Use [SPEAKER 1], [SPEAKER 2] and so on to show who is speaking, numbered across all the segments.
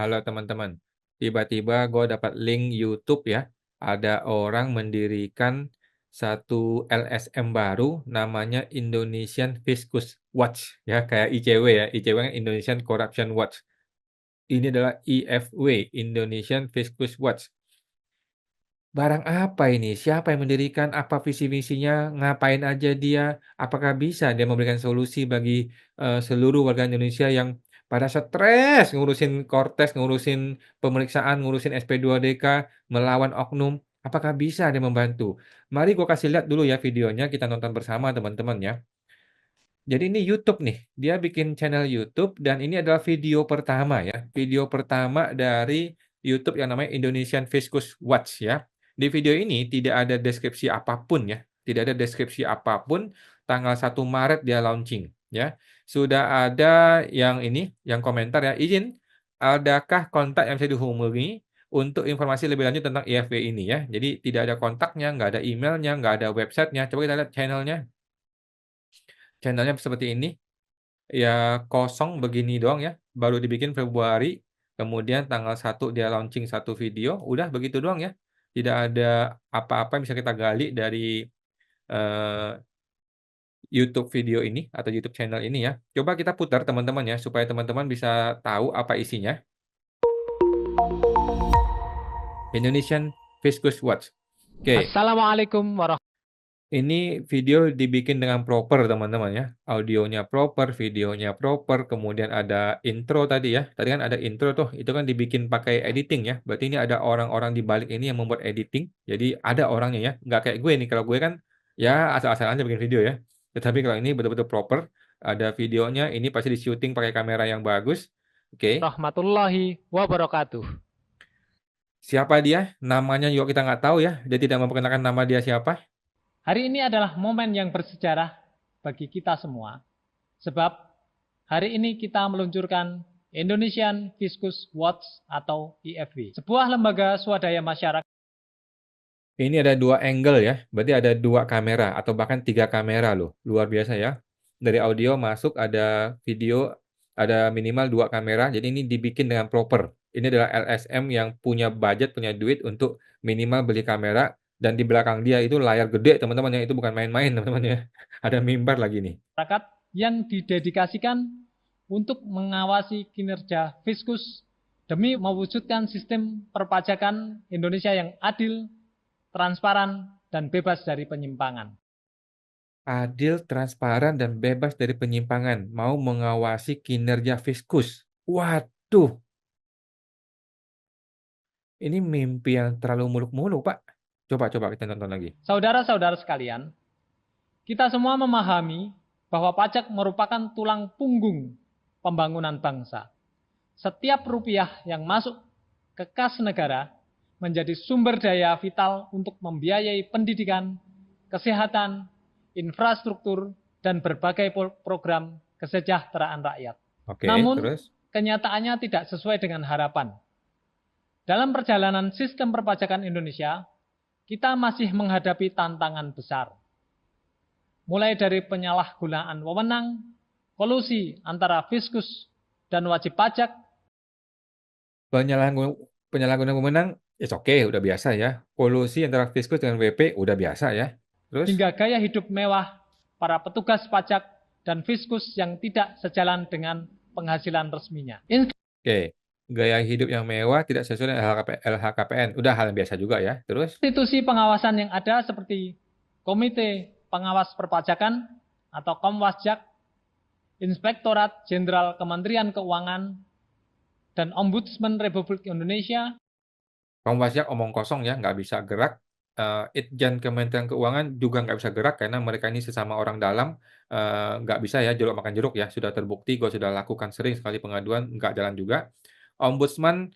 [SPEAKER 1] Halo teman-teman. Tiba-tiba gue dapat link YouTube ya. Ada orang mendirikan satu LSM baru namanya Indonesian Fiskus Watch ya, kayak ICW ya. ICW kan Indonesian Corruption Watch. Ini adalah IFW, Indonesian Fiskus Watch. Barang apa ini? Siapa yang mendirikan? Apa visi misinya? Ngapain aja dia? Apakah bisa dia memberikan solusi bagi seluruh warga Indonesia yang pada stres ngurusin Kortes, ngurusin pemeriksaan, ngurusin SP2DK, melawan oknum? Apakah bisa dia membantu? Mari gue kasih lihat dulu ya videonya, kita nonton bersama teman-teman ya. Jadi ini YouTube nih, dia bikin channel YouTube dan ini adalah video pertama ya. Video pertama dari YouTube yang namanya Indonesian Fiskus Watch ya. Di video ini tidak ada deskripsi apapun ya. Tidak ada deskripsi apapun, tanggal 1 Maret dia launching ya. Sudah ada yang ini, yang komentar ya, izin, adakah kontak yang bisa dihubungi untuk informasi lebih lanjut tentang IFW ini ya. Jadi tidak ada kontaknya, nggak ada emailnya, nggak ada websitenya. Coba kita lihat channelnya. Channelnya seperti ini. Ya kosong begini doang ya, baru dibikin Februari, kemudian tanggal 1 dia launching satu video, udah begitu doang ya. Tidak ada apa-apa yang bisa kita gali dari, eee, YouTube video ini atau YouTube channel ini ya. Coba kita putar teman-teman ya, supaya teman-teman bisa tahu apa isinya. Indonesian Fiskus Watch. Oke.
[SPEAKER 2] Assalamualaikum warahmatullahi.
[SPEAKER 1] Ini video dibikin dengan proper teman-teman ya, audionya proper, videonya proper, kemudian ada intro tadi ya. Tadi kan ada intro tuh, itu kan dibikin pakai editing ya. Berarti ini ada orang-orang di balik ini yang membuat editing. Jadi ada orangnya ya, nggak kayak gue nih. Kalau gue kan ya asal-asalan aja bikin video ya. Tetapi kalau ini betul-betul proper, ada videonya, ini pasti di-syuting pakai kamera yang bagus. Oke.
[SPEAKER 2] Wabarakatuh.
[SPEAKER 1] Siapa dia? Namanya juga kita nggak tahu ya. Dia tidak memperkenalkan nama dia siapa.
[SPEAKER 2] Hari ini adalah momen yang bersejarah bagi kita semua. Sebab hari ini kita meluncurkan Indonesian Fiskus Watch atau IFW. Sebuah lembaga swadaya masyarakat.
[SPEAKER 1] Ini ada 2 angle ya, berarti ada 2 kamera atau bahkan 3 kamera loh, luar biasa ya. Dari audio masuk, ada video, ada minimal 2 kamera, jadi ini dibikin dengan proper. Ini adalah LSM yang punya budget, punya duit untuk minimal beli kamera, dan di belakang dia itu layar gede teman-teman ya, itu bukan main-main teman-teman ya. Ada mimbar lagi nih.
[SPEAKER 2] Yang didedikasikan untuk mengawasi kinerja Fiskus demi mewujudkan sistem perpajakan Indonesia yang adil, transparan, dan bebas dari penyimpangan.
[SPEAKER 1] Adil, transparan, dan bebas dari penyimpangan, mau mengawasi kinerja Fiskus. Waduh, ini mimpi yang terlalu muluk-muluk, Pak. Coba kita nonton lagi.
[SPEAKER 2] Saudara-saudara sekalian, kita semua memahami bahwa pajak merupakan tulang punggung pembangunan bangsa. Setiap rupiah yang masuk ke kas negara menjadi sumber daya vital untuk membiayai pendidikan, kesehatan, infrastruktur, dan berbagai program kesejahteraan rakyat.
[SPEAKER 1] Oke,
[SPEAKER 2] Namun,
[SPEAKER 1] terus?
[SPEAKER 2] kenyataannya tidak sesuai dengan harapan. Dalam perjalanan sistem perpajakan Indonesia, kita masih menghadapi tantangan besar. Mulai dari penyalahgunaan wewenang, kolusi antara Fiskus dan wajib pajak.
[SPEAKER 1] Penyalahgunaan wewenang, it's okay, udah biasa ya. Kolusi antara Fiskus dengan WP, udah biasa ya. Terus?
[SPEAKER 2] Hingga gaya hidup mewah para petugas pajak dan Fiskus yang tidak sejalan dengan penghasilan resminya.
[SPEAKER 1] Oke, gaya hidup yang mewah tidak sesuai dengan LHKPN. Udah hal yang biasa juga ya. Terus?
[SPEAKER 2] Institusi pengawasan yang ada seperti Komite Pengawas Perpajakan atau Komwasjak, Inspektorat Jenderal Kementerian Keuangan, dan Ombudsman Republik Indonesia.
[SPEAKER 1] Komwasjak omong kosong ya, nggak bisa gerak. Itjen Kementerian Keuangan juga nggak bisa gerak karena mereka ini sesama orang dalam, nggak bisa ya jeruk makan jeruk ya, sudah terbukti, gue sudah lakukan sering sekali pengaduan, nggak jalan juga. Ombudsman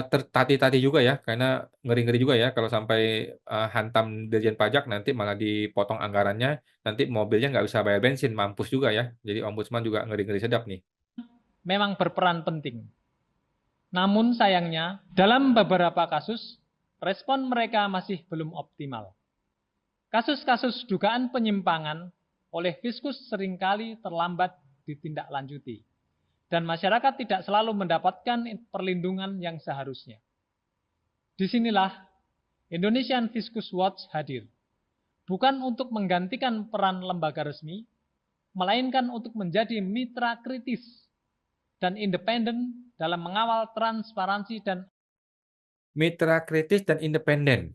[SPEAKER 1] tertati-tati juga ya, karena ngeri-ngeri juga ya kalau sampai hantam Dirjen Pajak nanti malah dipotong anggarannya, nanti mobilnya nggak bisa bayar bensin, mampus juga ya. Jadi Ombudsman juga ngeri-ngeri sedap nih.
[SPEAKER 2] Memang berperan penting. Namun sayangnya, dalam beberapa kasus, respon mereka masih belum optimal. Kasus-kasus dugaan penyimpangan oleh Fiskus seringkali terlambat ditindaklanjuti. dan masyarakat tidak selalu mendapatkan perlindungan yang seharusnya. Disinilah Indonesian Fiskus Watch hadir, bukan untuk menggantikan peran lembaga resmi, melainkan untuk menjadi mitra kritis dan independen dalam mengawal transparansi dan
[SPEAKER 1] Mitra kritis dan independen.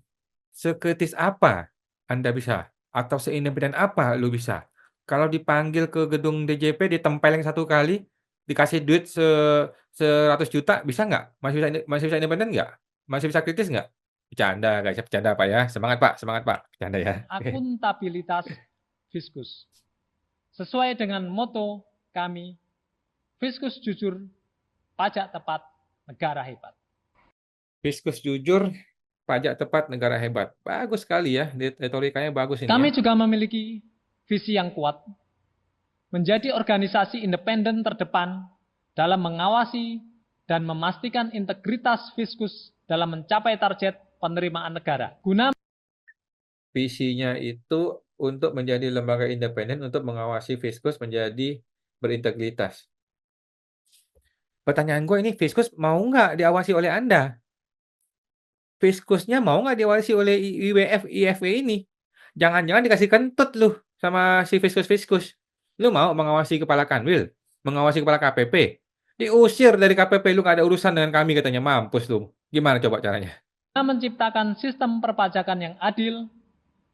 [SPEAKER 1] Sekritis apa Anda bisa? Atau seindependen apa lu bisa? Kalau dipanggil ke gedung DJP, ditempeleng 1 kali, dikasih duit 100 juta, bisa nggak? Masih bisa independen nggak? Masih bisa kritis nggak? Bercanda guys, bercanda Pak ya. Semangat Pak. Bercanda ya.
[SPEAKER 2] akuntabilitas Fiskus. Sesuai dengan moto kami, Fiskus jujur, pajak tepat, negara hebat.
[SPEAKER 1] Fiskus jujur, pajak tepat, negara hebat. Bagus sekali ya, retorikanya bagus ini ya.
[SPEAKER 2] Kami juga memiliki visi yang kuat, menjadi organisasi independen terdepan dalam mengawasi dan memastikan integritas Fiskus dalam mencapai target penerimaan negara. Guna
[SPEAKER 1] Visinya itu untuk menjadi lembaga independen untuk mengawasi Fiskus menjadi berintegritas. Pertanyaan gue ini, Fiskus mau nggak diawasi oleh Anda? Fiskusnya mau nggak diawasi oleh IWF, IFW ini? Jangan-jangan dikasih kentut lu sama si Fiskus-Fiskus. Lu mau mengawasi kepala Kanwil? Mengawasi kepala KPP? Diusir dari KPP, lu nggak ada urusan dengan kami katanya. Mampus lu. Gimana coba caranya?
[SPEAKER 2] menciptakan sistem perpajakan yang adil,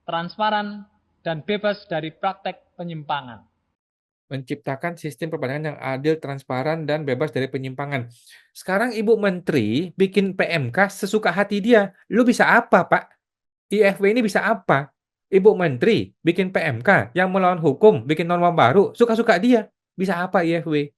[SPEAKER 2] transparan, dan bebas dari praktek penyimpangan.
[SPEAKER 1] Menciptakan sistem perpajakan yang adil, transparan, dan bebas dari penyimpangan. Sekarang Ibu Menteri bikin PMK sesuka hati dia. Lu bisa apa, Pak? IFW ini bisa apa? Ibu Menteri bikin PMK yang melawan hukum, bikin norma baru, suka-suka dia. Bisa apa IFW?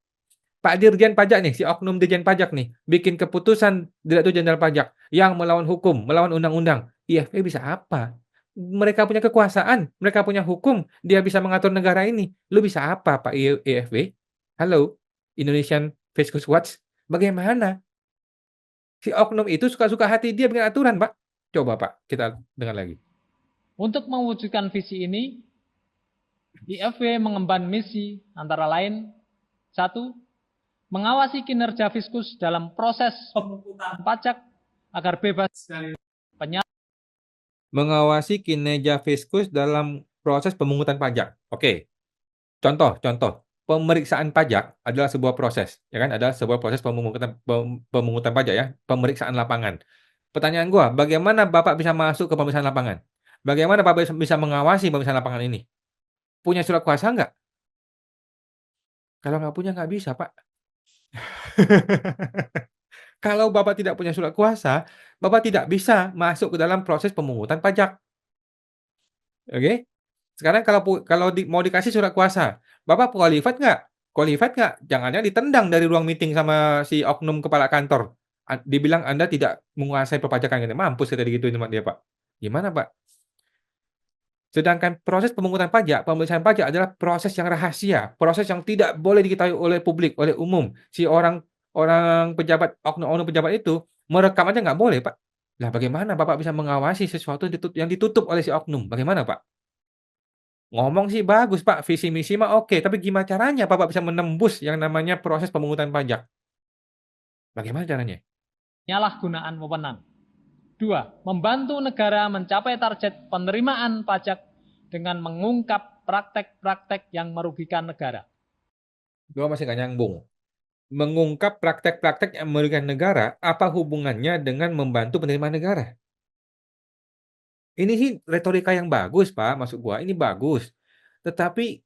[SPEAKER 1] Pak Dirjen Pajak nih, si oknum Dirjen Pajak nih, bikin keputusan Direktur Jenderal Pajak yang melawan hukum, melawan undang-undang. IFW bisa apa? Mereka punya kekuasaan, mereka punya hukum, dia bisa mengatur negara ini. Lu bisa apa, Pak IFW? Halo, Indonesian Fiskus Watch. Bagaimana? Si oknum itu suka-suka hati dia bikin aturan, Pak. Coba, Pak, kita dengar lagi.
[SPEAKER 2] Untuk mewujudkan visi ini, IFW mengemban misi antara lain: 1. Mengawasi kinerja Fiskus dalam proses pemungutan pajak agar bebas dari penyalahgunaan.
[SPEAKER 1] Mengawasi kinerja Fiskus dalam proses pemungutan pajak. Oke. Contoh. Pemeriksaan pajak adalah sebuah proses, ya kan? Adalah sebuah proses pemungutan pajak ya, pemeriksaan lapangan. Pertanyaan gua, bagaimana Bapak bisa masuk ke pemeriksaan lapangan? Bagaimana Bapak bisa mengawasi pemeriksaan lapangan ini? Punya surat kuasa nggak? Kalau nggak punya nggak bisa, Pak. Kalau Bapak tidak punya surat kuasa, Bapak tidak bisa masuk ke dalam proses pemungutan pajak. Oke? Sekarang kalau mau dikasih surat kuasa, Bapak qualified nggak? Qualified nggak? Jangan-jangan ditendang dari ruang meeting sama si oknum kepala kantor. Dibilang Anda tidak menguasai perpajakan. Mampus kita digituin sama dia, Pak. Gimana, Pak? Sedangkan proses pemungutan pajak, pemeriksaan pajak adalah proses yang rahasia, proses yang tidak boleh diketahui oleh publik, oleh umum. Si orang pejabat, oknum pejabat itu merekam aja nggak boleh, Pak. Lah bagaimana Bapak bisa mengawasi sesuatu yang ditutup oleh si oknum? Bagaimana, Pak? Ngomong sih bagus, Pak, visi misi mah oke, tapi gimana caranya Bapak bisa menembus yang namanya proses pemungutan pajak? Bagaimana caranya?
[SPEAKER 2] Penyalahgunaan wewenang. 2. Membantu negara mencapai target penerimaan pajak dengan mengungkap praktek-praktek yang merugikan negara.
[SPEAKER 1] Gua masih nggak nyambung. Mengungkap praktek-praktek yang merugikan negara, apa hubungannya dengan membantu penerimaan negara? Ini sih retorika yang bagus, Pak, maksud gua ini bagus. Tetapi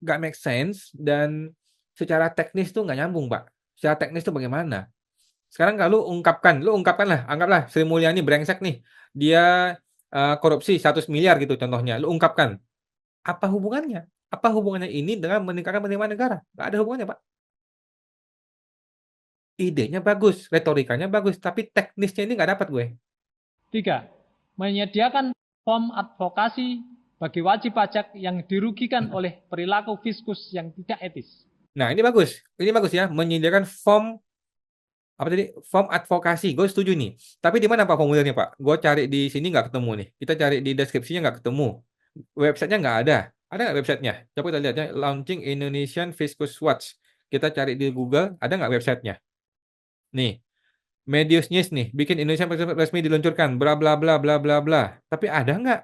[SPEAKER 1] nggak make sense dan secara teknis tuh nggak nyambung, Pak. Secara teknis tuh bagaimana? Sekarang kalau lu ungkapkanlah, anggaplah Sri Mulyani brengsek nih, dia korupsi 100 miliar gitu contohnya, lu ungkapkan. Apa hubungannya? Apa hubungannya ini dengan meningkatkan penerimaan negara? Nggak ada hubungannya, Pak. Idenya bagus, retorikanya bagus, tapi teknisnya ini nggak dapat gue.
[SPEAKER 2] 3. Menyediakan form advokasi bagi wajib pajak yang dirugikan oleh perilaku Fiskus yang tidak etis.
[SPEAKER 1] Nah, ini bagus ya, menyediakan form form advokasi. Gue setuju nih. Tapi di mana Pak formulirnya, Pak? Gue cari di sini nggak ketemu nih. Kita cari di deskripsinya nggak ketemu. Websitenya nggak ada. Ada nggak websitenya? Coba kita lihat ya, Launching Indonesian Fiskus Watch. Kita cari di Google, ada nggak websitenya? Nih, Medius News nih, bikin Indonesia resmi diluncurkan, bla bla bla bla bla bla. Tapi ada nggak?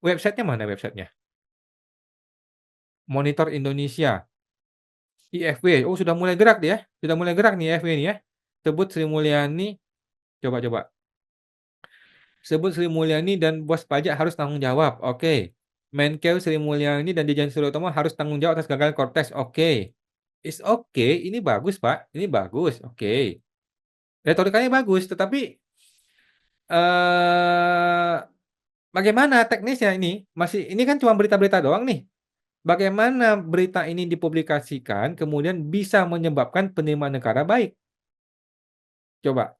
[SPEAKER 1] Websitenya mana websitenya? Monitor Indonesia, IFW, oh sudah mulai gerak dia, sudah mulai gerak nih IFW ini ya. Sebut Sri Mulyani, coba. Sebut Sri Mulyani dan bos pajak harus tanggung jawab. Oke. Menkeu Sri Mulyani dan Dirjen Suryotomo harus tanggung jawab atas gagal Kortes. Oke. Is oke, ini bagus, Pak. Ini bagus. Oke. Retorikanya bagus, tetapi eh bagaimana teknisnya ini? Masih ini kan cuma berita-berita doang nih. Bagaimana berita ini dipublikasikan kemudian bisa menyebabkan penerimaan negara baik? Coba.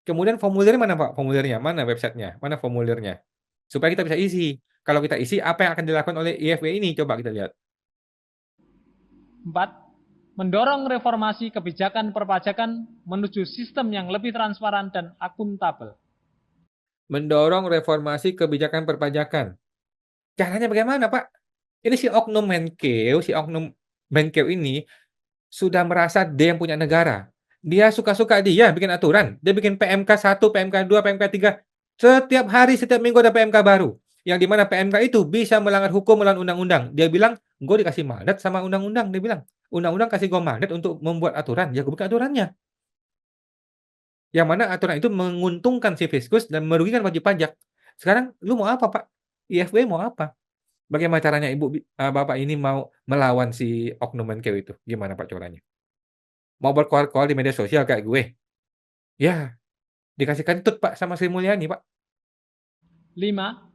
[SPEAKER 1] Kemudian formulirnya mana, Pak? Formulirnya mana websitenya? Mana formulirnya? Supaya kita bisa isi. Kalau kita isi, apa yang akan dilakukan oleh IFW ini? Coba kita lihat.
[SPEAKER 2] 4. Mendorong reformasi kebijakan perpajakan menuju sistem yang lebih transparan dan akuntabel.
[SPEAKER 1] Mendorong reformasi kebijakan perpajakan. Caranya bagaimana, Pak? Ini si oknum Menkeu ini sudah merasa dia yang punya negara. Dia suka-suka dia bikin aturan. Dia bikin PMK 1, PMK 2, PMK 3. Setiap hari, setiap minggu ada PMK baru. Yang dimana PMK itu bisa melanggar hukum, melawan undang-undang. Dia bilang, gue dikasih mandat sama undang-undang. Dia bilang, undang-undang kasih gue mandat untuk membuat aturan. Ya gue bikin aturannya. Yang mana aturan itu menguntungkan si Fiskus dan merugikan wajib pajak. Sekarang lu mau apa, Pak? IFW mau apa? Bagaimana caranya Bapak ini mau melawan si oknum Menkeu itu? Gimana Pak caranya? Mau berkoar-koar di media sosial kayak gue? Ya, dikasih kentut Pak sama Sri Mulyani, Pak.
[SPEAKER 2] 5.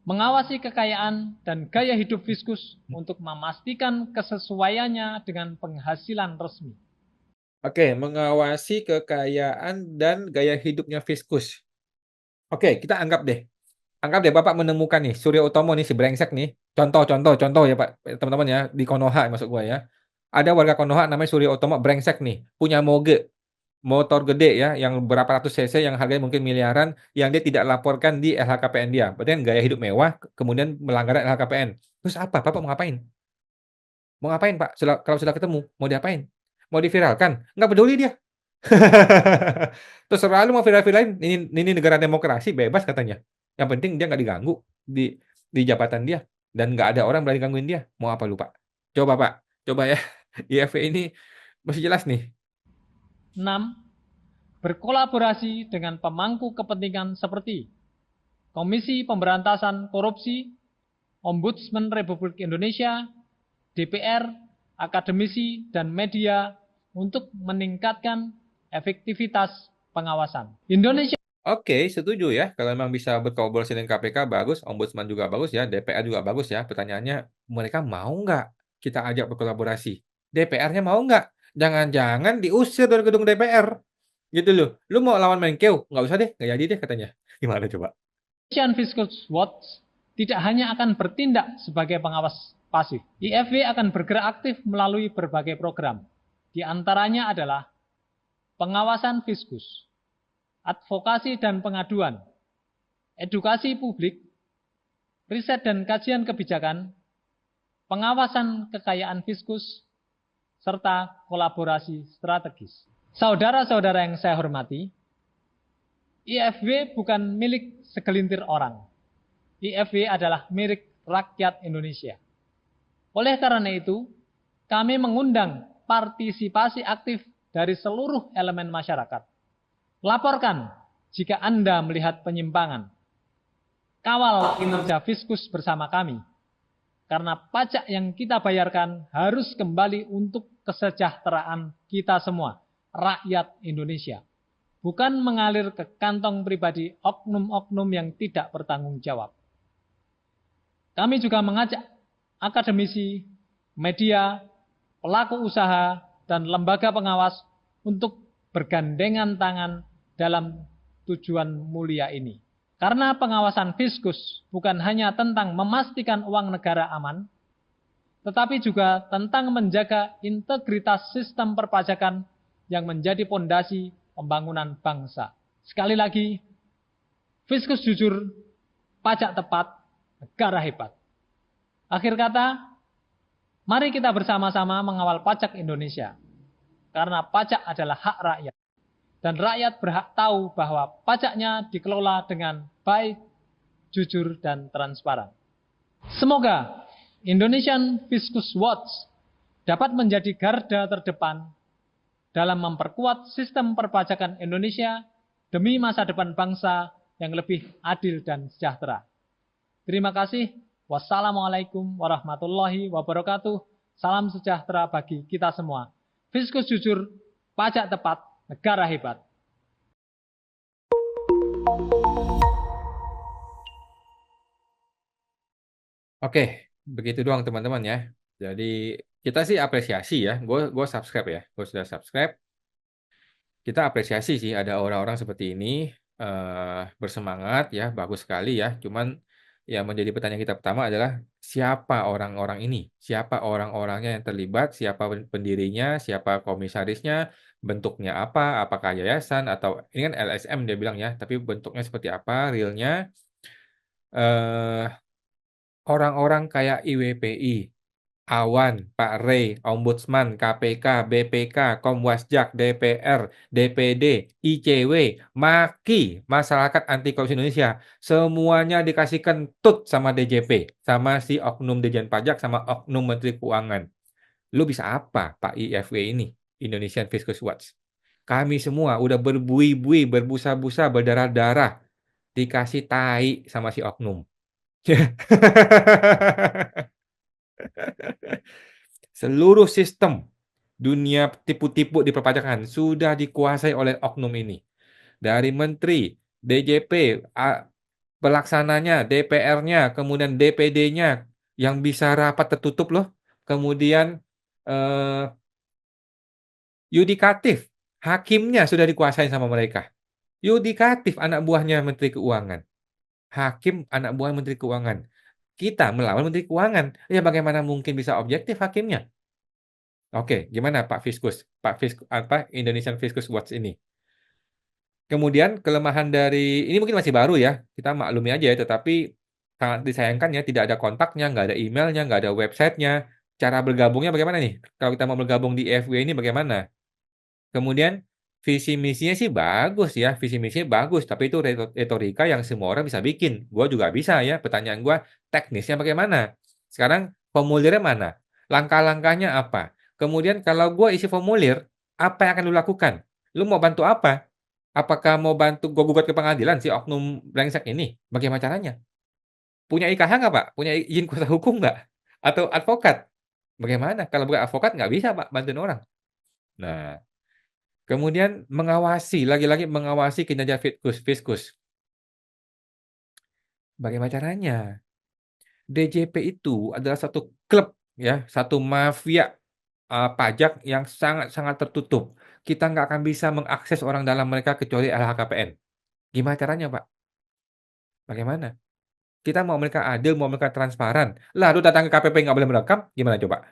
[SPEAKER 2] Mengawasi kekayaan dan gaya hidup Fiskus untuk memastikan kesesuaiannya dengan penghasilan resmi.
[SPEAKER 1] Oke, mengawasi kekayaan dan gaya hidupnya Fiskus. Oke, kita anggap deh. Anggap deh Bapak menemukan nih Surya Utomo nih si brengsek nih. Contoh ya Pak, teman-teman ya, di Konoha masuk gua ya. Ada warga Konoha namanya Surya Utomo brengsek nih, punya motor gede ya, yang berapa ratus cc yang harganya mungkin miliaran, yang dia tidak laporkan di LHKPN dia. Berarti kan gaya hidup mewah, kemudian melanggar LHKPN. Terus apa? Bapak mau ngapain? Mau ngapain Pak? Kalau sudah ketemu, mau diapain? Mau diviralkan? Nggak peduli dia. Terserah lu mau viral-viralin, ini negara demokrasi, bebas katanya. Yang penting dia nggak diganggu di jabatan dia dan nggak ada orang berani gangguin dia. Mau apa lu, Pak? Coba, Pak. Coba ya. IFV ini masih jelas nih.
[SPEAKER 2] 6. Berkolaborasi dengan pemangku kepentingan seperti Komisi Pemberantasan Korupsi, Ombudsman Republik Indonesia, DPR, akademisi, dan media untuk meningkatkan efektivitas pengawasan. Indonesia
[SPEAKER 1] Oke, setuju ya. Kalau memang bisa berkolaborasi dengan KPK bagus, Ombudsman juga bagus ya, DPR juga bagus ya. Pertanyaannya, mereka mau nggak kita ajak berkolaborasi? DPR-nya mau nggak? Jangan-jangan diusir dari gedung DPR. Gitu loh. Lu mau lawan Menkeu? Nggak usah deh, nggak jadi deh katanya. Gimana coba?
[SPEAKER 2] Fiskus Watch tidak hanya akan bertindak sebagai pengawas pasif. IFW akan bergerak aktif melalui berbagai program. Di antaranya adalah pengawasan fiskus, advokasi dan pengaduan, edukasi publik, riset dan kajian kebijakan, pengawasan kekayaan fiskus, serta kolaborasi strategis. Saudara-saudara yang saya hormati, IFW bukan milik segelintir orang. IFW adalah milik rakyat Indonesia. Oleh karena itu, kami mengundang partisipasi aktif dari seluruh elemen masyarakat. Laporkan jika Anda melihat penyimpangan. Kawal kinerja Fiskus bersama kami. Karena pajak yang kita bayarkan harus kembali untuk kesejahteraan kita semua, rakyat Indonesia. Bukan mengalir ke kantong pribadi oknum-oknum yang tidak bertanggung jawab. Kami juga mengajak akademisi, media, pelaku usaha, dan lembaga pengawas untuk bergandengan tangan dalam tujuan mulia ini. Karena pengawasan Fiskus bukan hanya tentang memastikan uang negara aman, tetapi juga tentang menjaga integritas sistem perpajakan yang menjadi pondasi pembangunan bangsa. Sekali lagi, Fiskus jujur, pajak tepat, negara hebat. Akhir kata, mari kita bersama-sama mengawal pajak Indonesia. Karena pajak adalah hak rakyat. Dan rakyat berhak tahu bahwa pajaknya dikelola dengan baik, jujur, dan transparan. Semoga Indonesian Fiskus Watch dapat menjadi garda terdepan dalam memperkuat sistem perpajakan Indonesia demi masa depan bangsa yang lebih adil dan sejahtera. Terima kasih. Wassalamualaikum warahmatullahi wabarakatuh. Salam sejahtera bagi kita semua. Fiskus jujur, pajak tepat, negara hebat.
[SPEAKER 1] Oke, begitu doang teman-teman ya. Jadi kita sih apresiasi ya. Gue subscribe ya. Gue sudah subscribe. Kita apresiasi sih ada orang-orang seperti ini bersemangat ya, bagus sekali ya. Cuman yang menjadi pertanyaan kita pertama adalah siapa orang-orang ini? Siapa orang-orangnya yang terlibat? Siapa pendirinya? Siapa komisarisnya? Bentuknya apa? Apakah yayasan atau ini kan LSM dia bilang ya, tapi bentuknya seperti apa? Realnya orang-orang kayak IWPI, Awan, Pak Rey, Ombudsman, KPK, BPK, Komwasjak, DPR, DPD, ICW, MAKI, Masyarakat Anti Korupsi Indonesia, semuanya dikasihkan tut sama DJP, sama si oknum Dirjen Pajak, sama oknum Menteri Keuangan. Lu bisa apa, Pak IFW ini, Indonesian Fiskus Watch? Kami semua udah berbuih-buih, berbusa-busa, berdarah-darah, dikasih tai sama si oknum. Seluruh sistem dunia tipu-tipu di perpajakan sudah dikuasai oleh oknum ini. Dari menteri, DJP, pelaksananya, DPR-nya, kemudian DPD-nya yang bisa rapat tertutup loh. Kemudian yudikatif, hakimnya sudah dikuasai sama mereka. Yudikatif anak buahnya Menteri Keuangan. Hakim anak buah Menteri Keuangan. Kita melawan Menteri Keuangan. Ya bagaimana mungkin bisa objektif hakimnya? Oke, gimana Pak Fiskus? Indonesian Fiskus Watch ini? Kemudian kelemahan dari ini mungkin masih baru ya, kita maklumi aja ya, tetapi sangat disayangkan ya tidak ada kontaknya, nggak ada emailnya, nggak ada websitenya. Cara bergabungnya bagaimana nih? Kalau kita mau bergabung di IFW ini bagaimana? Kemudian visi misinya sih bagus ya, visi misinya bagus, tapi itu retorika yang semua orang bisa bikin. Gue juga bisa ya. Pertanyaan gue, teknisnya bagaimana? Sekarang formulirnya mana? Langkah-langkahnya apa? Kemudian kalau gue isi formulir, apa yang akan lu lakukan? Lu mau bantu apa? Apakah mau bantu gue gugat ke pengadilan si oknum brengsek ini? Bagaimana caranya? Punya IKH nggak Pak? Punya izin kuasa hukum nggak? Atau advokat? Bagaimana? Kalau bukan advokat nggak bisa Pak bantuin orang. Nah, kemudian mengawasi, lagi-lagi mengawasi kinerja Fiskus. Bagaimana caranya? DJP itu adalah satu klub ya, satu mafia pajak yang sangat-sangat tertutup. Kita nggak akan bisa mengakses orang dalam mereka kecuali LHKPN. Gimana caranya, Pak? Bagaimana? Kita mau mereka adil, mau mereka transparan. Lalu datang ke KPP nggak boleh merekam, gimana coba?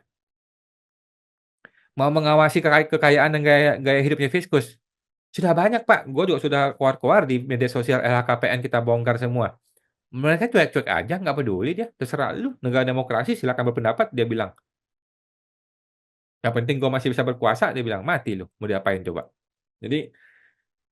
[SPEAKER 1] Mau mengawasi kekayaan dan gaya hidupnya Fiskus. Sudah banyak, Pak. Gue juga sudah keluar-keluar di media sosial LHKPN kita bongkar semua. Mereka cuek-cuek aja, nggak peduli dia. Terserah lu, negara demokrasi silakan berpendapat, dia bilang. Yang penting gue masih bisa berkuasa, dia bilang. Mati lu, mau diapain coba. Jadi,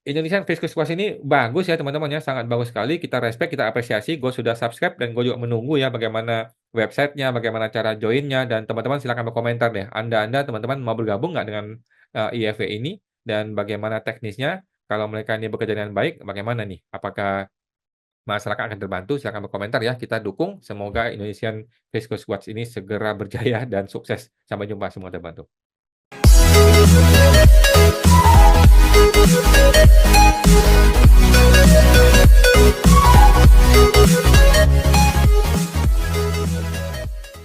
[SPEAKER 1] Indonesian Fiskus Watch ini bagus ya teman-teman ya, sangat bagus sekali. Kita respect, kita apresiasi. Gue sudah subscribe dan gue juga menunggu ya bagaimana websitenya, bagaimana cara joinnya. Dan teman-teman silakan berkomentar deh. Anda teman-teman mau bergabung nggak dengan IFW ini? Dan bagaimana teknisnya? Kalau mereka ini bekerja dengan baik, bagaimana nih? Apakah masyarakat akan terbantu? Silakan berkomentar ya. Kita dukung. Semoga Indonesian Fiskus Watch ini segera berjaya dan sukses. Sampai jumpa semua terbantu.